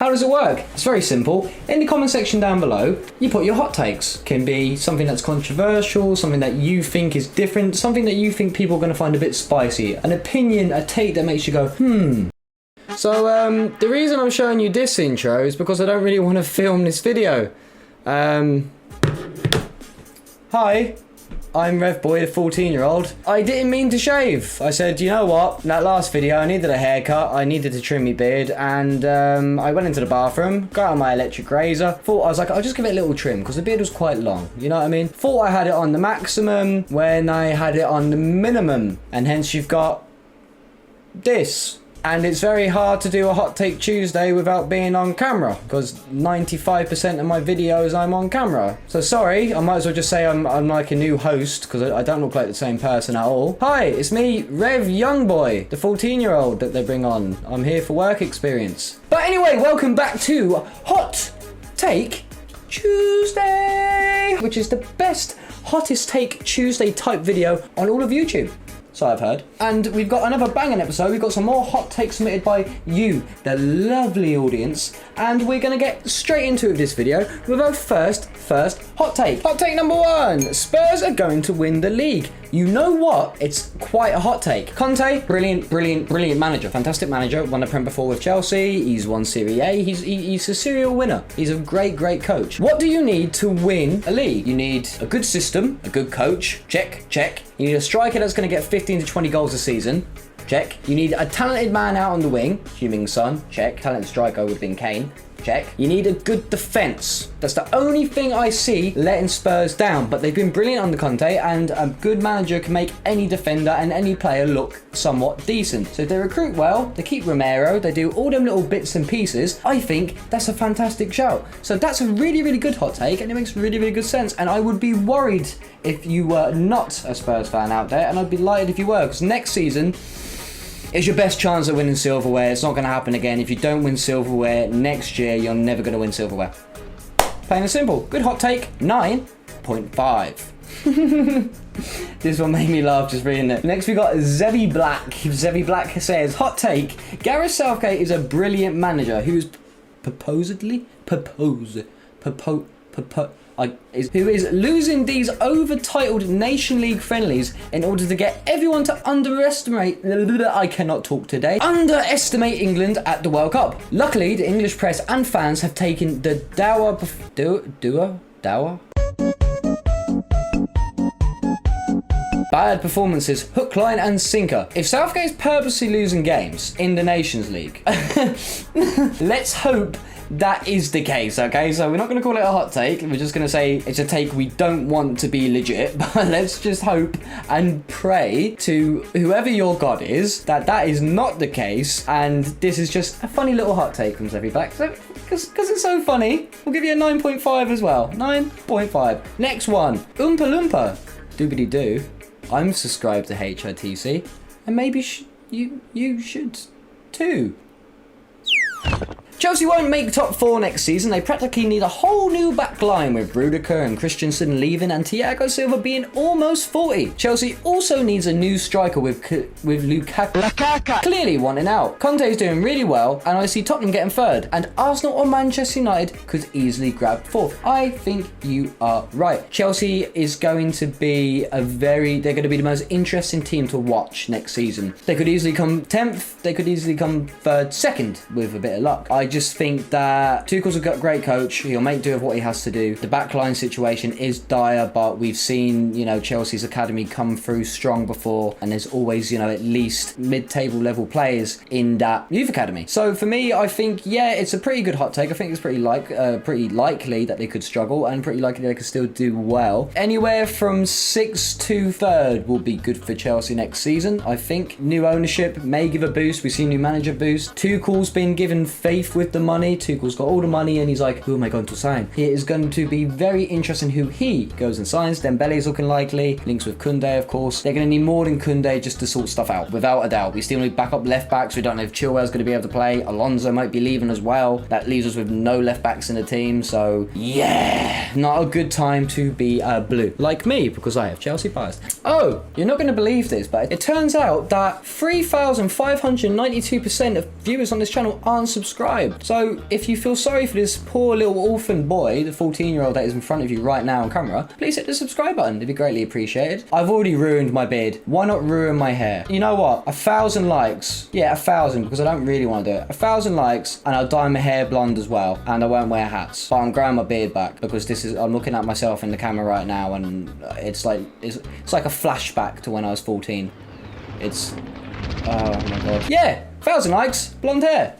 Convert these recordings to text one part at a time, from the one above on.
How does it work? It's very simple. In the comment section down below, you put your hot takes. Can be something that's controversial, something that you think is different, something that you think people are going to find a bit spicy, an opinion, a take that makes you go, So, the reason I'm showing you this intro is because I don't really want to film this video. Hi. I'm revboiii, the 14-year-old. I didn't mean to shave. I said, you know what? That last video, I needed a haircut. I needed to trim my beard. And I went into the bathroom, got out my electric razor. I was like, I'll just give it a little trim because the beard was quite long. You know what I mean? Thought I had it on the maximum when I had it on the minimum. And hence you've got this. And it's very hard to do a Hot Take Tuesday without being on camera, because 95% of my videos I'm on camera. So sorry, I might as well just say I'm like a new host, because I don't look like the same person at all. Hi, it's me, Rev Young Boy, the 14-year-old that they bring on. I'm here for work experience. But anyway, welcome back to Hot Take Tuesday, which is the best Hottest Take Tuesday type video on all of YouTube. So I've heard. And we've got another banging episode. We've got some more hot takes submitted by you, the lovely audience. And we're going to get straight into this video with our first hot take. Hot take number 1. Spurs are going to win the league. You know what? It's quite a hot take. Conte, brilliant manager. Fantastic manager. Won the Prem before with Chelsea. He's won Serie A. He's a serial winner. He's a great coach. What do you need to win a league? You need a good system, a good coach. Check. You need a striker that's going to get 15 to 20 goals a season. Check. You need a talented man out on the wing. Heung-min Son. Check. Talented striker would have been Kane. Check. You need a good defence. That's the only thing I see letting Spurs down. But they've been brilliant under Conte, and a good manager can make any defender and any player look somewhat decent. So if they recruit well, they keep Romero, they do all them little bits and pieces, I think that's a fantastic shout. So that's a really good hot take, and it makes really good sense. And I would be worried if you were not a Spurs fan out there, and I'd be delighted if you were, because next season it's your best chance at winning silverware. It's not going to happen again. If you don't win silverware next year, you're never going to win silverware. Plain and simple. Good hot take, 9.5. This one made me laugh just reading it. Next we got Zevi Black. Zevi Black says, hot take, Gareth Southgate is a brilliant manager who is losing these over-titled Nation League friendlies in order to get everyone to underestimate England at the World Cup. Luckily, the English press and fans have taken the bad performances, hook, line and sinker. If Southgate's purposely losing games in the Nations League, let's hope that is the case, okay? So we're not going to call it a hot take. We're just going to say it's a take we don't want to be legit. But let's just hope and pray to whoever your God is that is not the case. And this is just a funny little hot take from Zevi Black. Because it's so funny, we'll give you a 9.5 as well. 9.5. Next one. Oompa Loompa. Doobity doo. I'm subscribed to HITC. And maybe you should too. Chelsea won't make top 4 next season. They practically need a whole new back line with Rudiger and Christensen leaving and Thiago Silva being almost 40. Chelsea also needs a new striker with Lukaku clearly wanting out. Conte's doing really well, and I see Tottenham getting 3rd, and Arsenal or Manchester United could easily grab 4th. I think you are right. Chelsea is going to be they're going to be the most interesting team to watch next season. They could easily come 10th, they could easily come 3rd, 2nd with a bit of luck. I just think that Tuchel's a great coach. He'll make do with what he has to do. The backline situation is dire, but we've seen, Chelsea's academy come through strong before, and there's always, at least mid-table level players in that youth academy. So for me, I think, yeah, it's a pretty good hot take. I think it's pretty likely that they could struggle, and pretty likely they could still do well. Anywhere from 6th to 3rd will be good for Chelsea next season. I think new ownership may give a boost. We've seen new manager boost. Tuchel's been given faith with the money. Tuchel's got all the money, and he's like, who am I going to sign? It is going to be very interesting who he goes and signs. Dembele's looking likely. Links with Koundé, of course. They're going to need more than Koundé just to sort stuff out, without a doubt. We still need backup left backs. We don't know if Chilwell's going to be able to play. Alonso might be leaving as well. That leaves us with no left backs in the team. So yeah, not a good time to be blue, like me, because I have Chelsea bias. Oh, you're not going to believe this, but it turns out that 3,592% of viewers on this channel aren't subscribed. So if you feel sorry for this poor little orphan boy, the 14-year-old that is in front of you right now on camera, please hit the subscribe button. It'd be greatly appreciated. I've already ruined my beard. Why not ruin my hair? You know what? 1,000 likes. Yeah, 1,000, because I don't really want to do it. 1,000 likes, and I'll dye my hair blonde as well, and I won't wear hats. But I'm growing my beard back, because I'm looking at myself in the camera right now, and it's like a flashback to when I was 14. It's, oh my god. Yeah, 1,000 likes, blonde hair.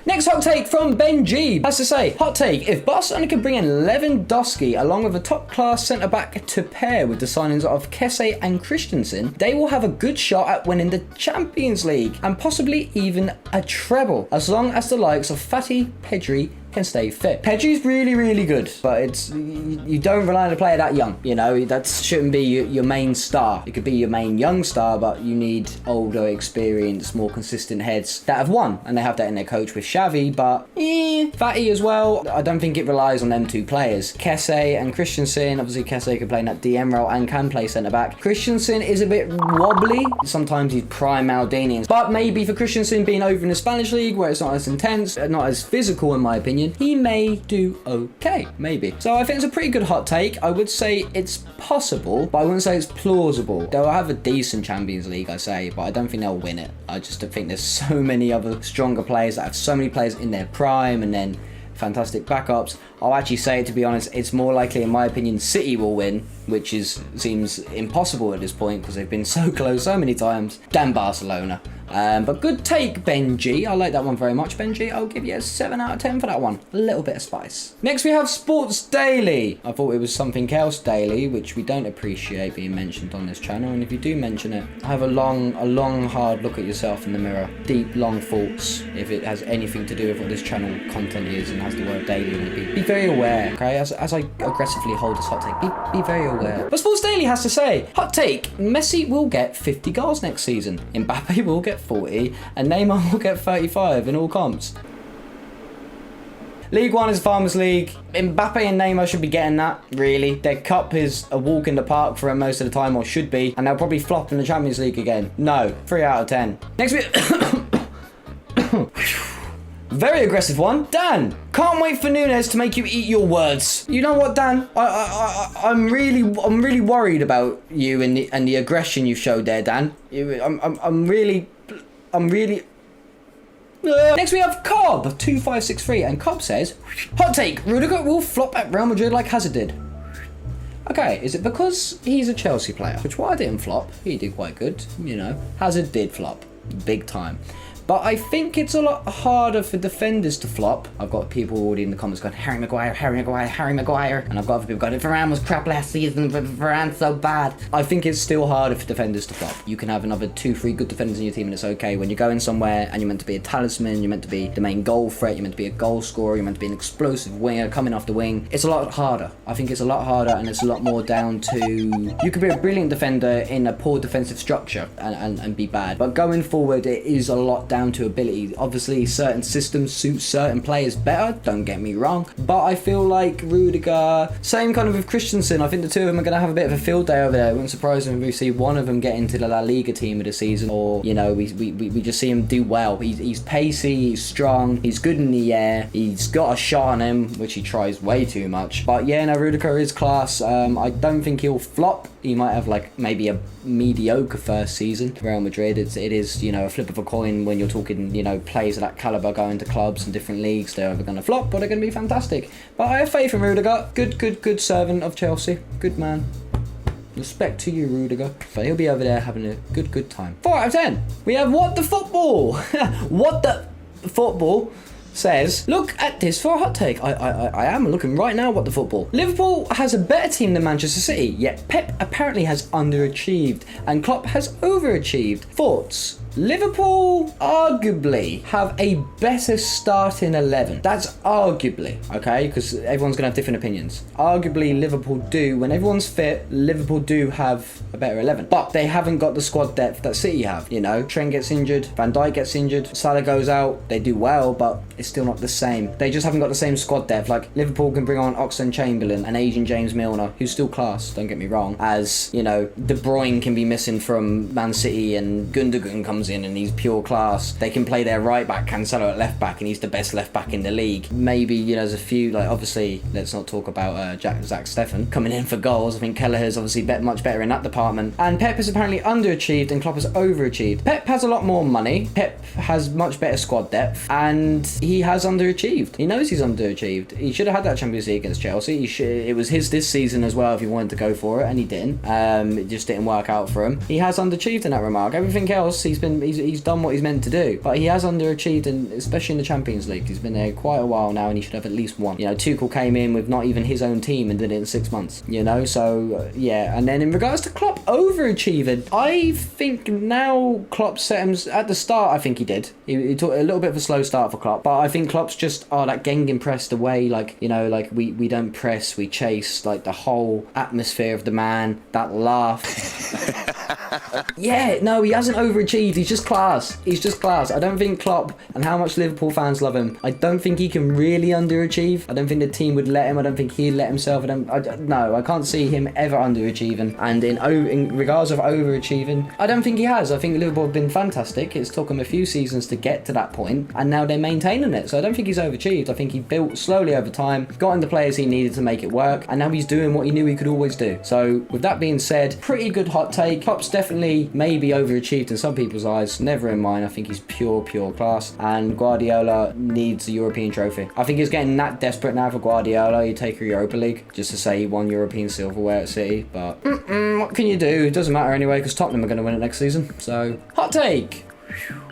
Next hot take from Ben G has to say, hot take, if Barcelona can bring in Lewandowski along with a top-class centre-back to pair with the signings of Kesse and Christensen, they will have a good shot at winning the Champions League and possibly even a treble, as long as the likes of Fati, Pedri can stay fit. Pedri's really, really good, but it's you don't rely on a player that young. You know, that shouldn't be your main star. It could be your main young star, but you need older, experienced, more consistent heads that have won, and they have that in their coach with Xavi, but Fati as well. I don't think it relies on them two players. Kesse and Christensen, obviously Kesse can play in that DM role and can play centre-back. Christensen is a bit wobbly. Sometimes he's prime Maldini, but maybe for Christensen being over in the Spanish league where it's not as intense, not as physical in my opinion, he may do okay, maybe. So I think it's a pretty good hot take. I would say it's possible, but I wouldn't say it's plausible. They'll have a decent Champions League, I say, but I don't think they'll win it. I just don't think there's so many other stronger players that have so many players in their prime and then fantastic backups. I'll actually say, to be honest, it's more likely, in my opinion, City will win, which seems impossible at this point because they've been so close so many times, than Barcelona. But good take, Benji. I like that one very much, Benji. I'll give you a 7 out of 10 for that one. A little bit of spice. Next, we have Sports Daily. I thought it was something else daily, which we don't appreciate being mentioned on this channel. And if you do mention it, have a long, hard look at yourself in the mirror. Deep, long thoughts. If it has anything to do with what this channel content is and has the word daily on it, be very aware, okay? As I aggressively hold this hot take, be very aware. But Sports Daily has to say, hot take, Messi will get 50 goals next season. Mbappe will get 40 and Neymar will get 35 in all comps. League One is Farmers League. Mbappe and Neymar should be getting that, really. Their cup is a walk in the park for them most of the time, or should be, and they'll probably flop in the Champions League again. No, 3 out of 10. Next week. Very aggressive one. Dan, can't wait for Nunes to make you eat your words. You know what, Dan? I'm really worried about you and the aggression you showed there, Dan. I'm really. Next we have Cobb2563, and Cobb says, hot take, Rudiger will flop at Real Madrid like Hazard did. Okay, is it because he's a Chelsea player? Which, why didn't flop? He did quite good, you know. Hazard did flop, big time. But I think it's a lot harder for defenders to flop. I've got people already in the comments going, Harry Maguire, Harry Maguire, Harry Maguire. And I've got other people going, Varane was crap last season, but Varane's so bad. I think it's still harder for defenders to flop. You can have another 2-3 good defenders in your team and it's okay. When you're going somewhere and you're meant to be a talisman, you're meant to be the main goal threat, you're meant to be a goal scorer, you're meant to be an explosive winger coming off the wing. It's a lot harder. I think it's a lot harder, and it's a lot more down to, you could be a brilliant defender in a poor defensive structure and be bad. But going forward, it is a lot down to ability. Obviously, certain systems suit certain players better, don't get me wrong, but I feel like Rudiger, same kind of with Christensen, I think the two of them are going to have a bit of a field day over there. It wouldn't surprise me if we see one of them get into the La Liga team of the season, or, you know, we just see him do well. He's pacey, he's strong, he's good in the air, he's got a shot on him, which he tries way too much. But yeah, no, Rudiger is class. I don't think he'll flop. He might have like maybe a mediocre first season for Real Madrid. It is, you know, a flip of a coin when you're talking, you know, players of that caliber going to clubs and different leagues. They're either going to flop or they're going to be fantastic. But I have faith in Rudiger. Good servant of Chelsea. Good man. Respect to you, Rudiger. But he'll be over there having a good time. 4 out of 10. We have What the Football. What the Football says, look at this for a hot take. I am looking right now. What the Football. Liverpool has a better team than Manchester City, yet Pep apparently has underachieved and Klopp has overachieved. Thoughts? Liverpool arguably have a better starting 11. That's arguably, okay? Because everyone's going to have different opinions. Arguably, Liverpool do, when everyone's fit, Liverpool do have a better 11. But they haven't got the squad depth that City have, you know? Trent gets injured, Van Dijk gets injured, Salah goes out, they do well, but it's still not the same. They just haven't got the same squad depth. Like, Liverpool can bring on Oxlade-Chamberlain and Asian James Milner, who's still class, don't get me wrong, as, you know, De Bruyne can be missing from Man City and Gundogan comes in and he's pure class. They can play their right back, Cancelo at left back, and he's the best left back in the league. Maybe, you know, there's a few, like, obviously, let's not talk about Zach Steffen coming in for goals. I think Kelleher's obviously much better in that department. And Pep is apparently underachieved and Klopp has overachieved. Pep has a lot more money. Pep has much better squad depth and he has underachieved. He knows he's underachieved. He should have had that Champions League against Chelsea. It was his this season as well if he wanted to go for it, and he didn't. It just didn't work out for him. He has underachieved in that remark. Everything else, he's done what he's meant to do, but he has underachieved, and especially in the Champions League. He's been there quite a while now, and he should have at least one. You know, Tuchel came in with not even his own team and did it in 6 months. You know, so yeah. And then in regards to Klopp overachieving, I think now Klopp set him at the start. I think he did. He took a little bit of a slow start for Klopp, but I think Klopp's just that Gengen pressed away. Like, you know, like we don't press, we chase. Like the whole atmosphere of the man, that laugh. Yeah, no, he hasn't overachieved. He's just class. He's just class. I don't think Klopp, and how much Liverpool fans love him, I don't think he can really underachieve. I don't think the team would let him. I don't think he'd let himself. No, I can't see him ever underachieving. And in regards of overachieving, I don't think he has. I think Liverpool have been fantastic. It's took him a few seasons to get to that point, and now they're maintaining it. So I don't think he's overachieved. I think he built slowly over time, got in the players he needed to make it work, and now he's doing what he knew he could always do. So with that being said, pretty good hot take. Klopp's definitely maybe overachieved in some people's eyes, never in mine. I think he's pure class, and Guardiola needs a European trophy. I think he's getting that desperate now for Guardiola. You take a Europa League just to say he won European silverware at City, but what can you do? It doesn't matter anyway because Tottenham are going to win it next season. So hot take,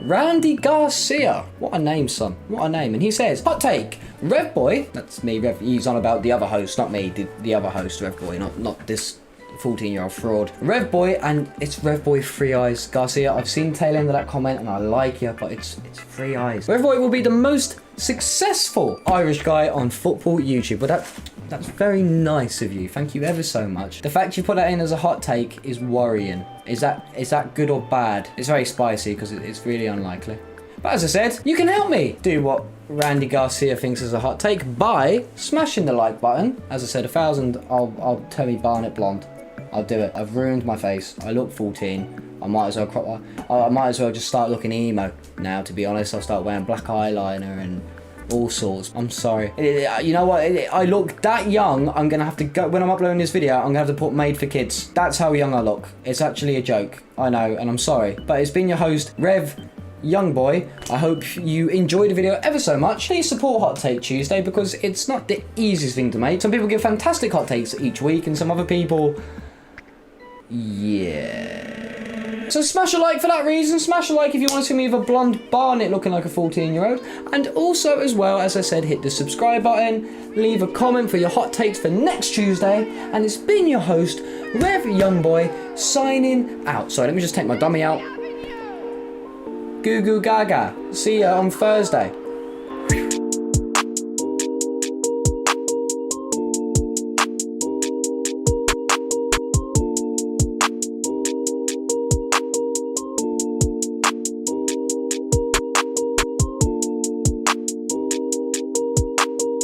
Randy Garcia. What a name, son. What a name. And he says, hot take, revboiii, that's me, he's on about the other host, not me, the other host, revboiii, not this 14-year-old fraud. revboiii, and it's revboiii 3 eyes. Garcia, I've seen tail end of that comment and I like you, but it's 3 eyes. revboiii will be the most successful Irish guy on football YouTube. But that's very nice of you. Thank you ever so much. The fact you put that in as a hot take is worrying. Is that good or bad? It's very spicy because it's really unlikely. But as I said, you can help me do what Randy Garcia thinks is a hot take by smashing the like button. As I said, 1,000, I'll Terry Barnett blonde. I'll do it. I've ruined my face. I look 14. I might as well just start looking emo now, to be honest. I'll start wearing black eyeliner and all sorts. I'm sorry. You know what? I look that young. I'm going to have to go, when I'm uploading this video, I'm going to have to put made for kids. That's how young I look. It's actually a joke. I know, and I'm sorry. But it's been your host, Rev Young Boy. I hope you enjoyed the video ever so much. Please support Hot Take Tuesday because it's not the easiest thing to make. Some people give fantastic hot takes each week and some other people, yeah. So smash a like for that reason. Smash a like if you want to see me with a blonde Barnett looking like a 14-year-old. And also, as well, as I said, hit the subscribe button. Leave a comment for your hot takes for next Tuesday. And it's been your host, Rev Young Boy, signing out. Sorry, let me just take my dummy out. Goo goo gaga. See ya on Thursday.